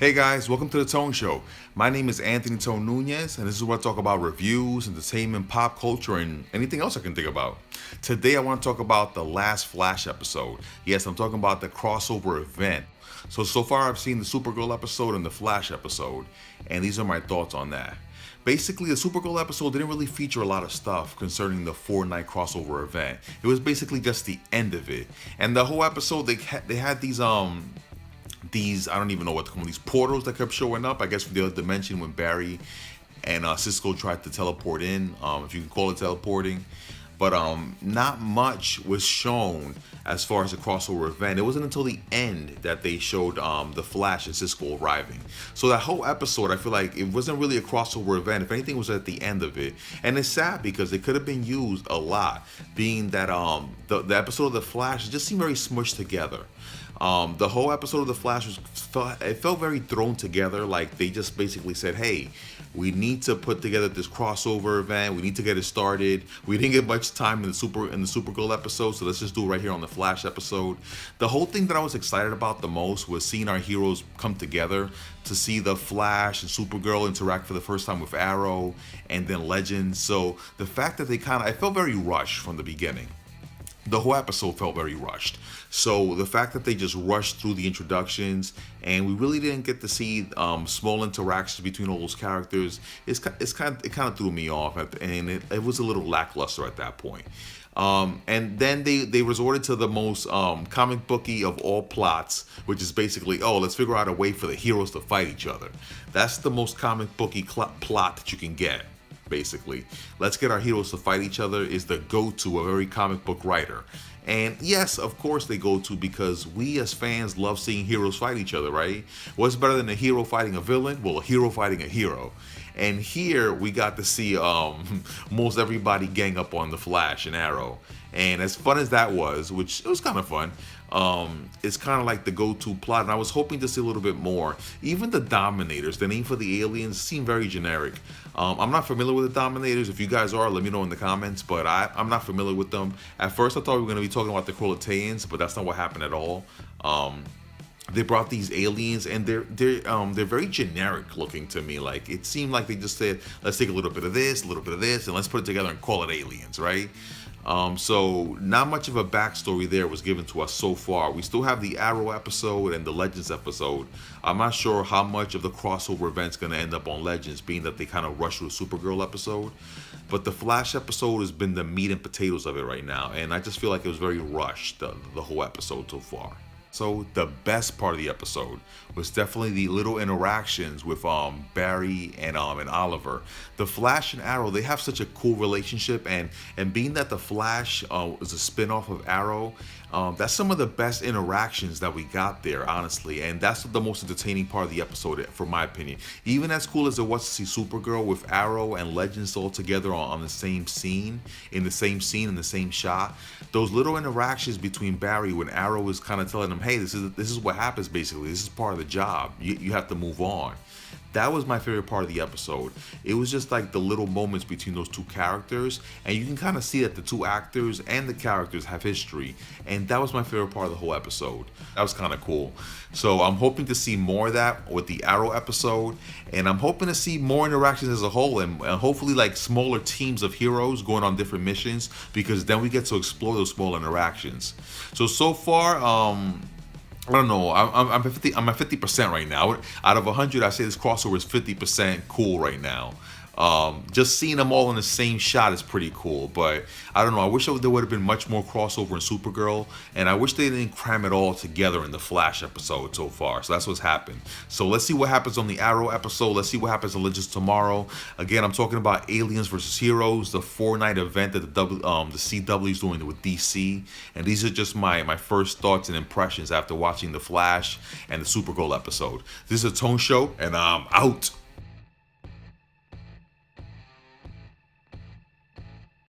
Hey guys, welcome to the Tone Show. My name is Anthony Tone Nunez, and this is where I talk about reviews, entertainment, pop culture, and anything else I can think about. Today, I want to talk about the last Flash episode. Yes, I'm talking about the crossover event. So far, I've seen the Supergirl episode and the Flash episode, and these are my thoughts on that. Basically, the Supergirl episode didn't really feature a lot of stuff concerning the 4-night crossover event. It was basically just the end of it, and the whole episode they had these I don't even know what to call them, these portals that kept showing up. I guess from the other dimension when Barry and Cisco tried to teleport in, if you can call it teleporting. But not much was shown as far as the crossover event. It wasn't until the end that they showed the Flash and Cisco arriving. So that whole episode, I feel like it wasn't really a crossover event. If anything, it was at the end of it, and it's sad because it could have been used a lot. Being that the episode of the Flash just seemed very smushed together. The whole episode of The Flash it felt very thrown together. Like they just basically said, "Hey, we need to put together this crossover event. We need to get it started. We didn't get much time in the Supergirl episode, so let's just do it right here on the Flash episode." The whole thing that I was excited about the most was seeing our heroes come together to see the Flash and Supergirl interact for the first time with Arrow and then Legends. So the fact that I felt very rushed from the beginning. The whole episode felt very rushed. So the fact that they just rushed through the introductions and we really didn't get to see small interactions between all those characters, it kind of threw me off, and it was a little lackluster at that point. And then they resorted to the most comic booky of all plots, which is basically, oh, let's figure out a way for the heroes to fight each other. That's the most comic booky plot that you can get. Basically, let's get our heroes to fight each other is the go-to of every comic book writer. And yes, of course they go to, because we as fans love seeing heroes fight each other, right? What's better than a hero fighting a villain? Well, a hero fighting a hero. And here we got to see most everybody gang up on the Flash and Arrow. And as fun as that was, which it was kind of fun, it's kind of like the go-to plot, and I was hoping to see a little bit more. Even the Dominators, the name for the aliens, seem very generic. I'm not familiar with the Dominators. If you guys are, let me know in the comments, but I'm not familiar with them. At first, I thought we were going to be talking about the Krolataeans, but that's not what happened at all. They brought these aliens, and they're very generic looking to me. Like it seemed like they just said, let's take a little bit of this, and let's put it together and call it aliens, right? So not much of a backstory there was given to us so far. We still have the Arrow episode and the Legends episode. I'm not sure how much of the crossover event's going to end up on Legends, being that they kind of rushed through the Supergirl episode. But the Flash episode has been the meat and potatoes of it right now, and I just feel like it was very rushed, the whole episode so far. So the best part of the episode was definitely the little interactions with Barry and Oliver. The Flash and Arrow, they have such a cool relationship, and being that the Flash is a spin-off of Arrow, that's some of the best interactions that we got there, honestly, and that's the most entertaining part of the episode, for my opinion. Even as cool as it was to see Supergirl with Arrow and Legends all together on the same scene, in the same shot, those little interactions between Barry when Arrow is kind of telling him, hey, this is what happens basically. This is part of the job. You have to move on. That was my favorite part of the episode. It was just like the little moments between those two characters, and you can kind of see that the two actors and the characters have history, and that was my favorite part of the whole episode. That was kind of cool. So I'm hoping to see more of that with the Arrow episode, and I'm hoping to see more interactions as a whole, and hopefully like smaller teams of heroes going on different missions, because then we get to explore those small interactions. So far, I don't know. I'm at 50% right now. Out of 100, I say this crossover is 50% cool right now. Just seeing them all in the same shot is pretty cool, but I don't know. I wish there would have been much more crossover in Supergirl, and I wish they didn't cram it all together in the Flash episode so far. So that's what's happened. So let's see what happens on the Arrow episode. Let's see what happens on Legends tomorrow. Again, I'm talking about Aliens versus Heroes, the 4-night event that the CW is doing with DC, and these are just my first thoughts and impressions after watching the Flash and the Supergirl episode. This is a Tone Show, and I'm out.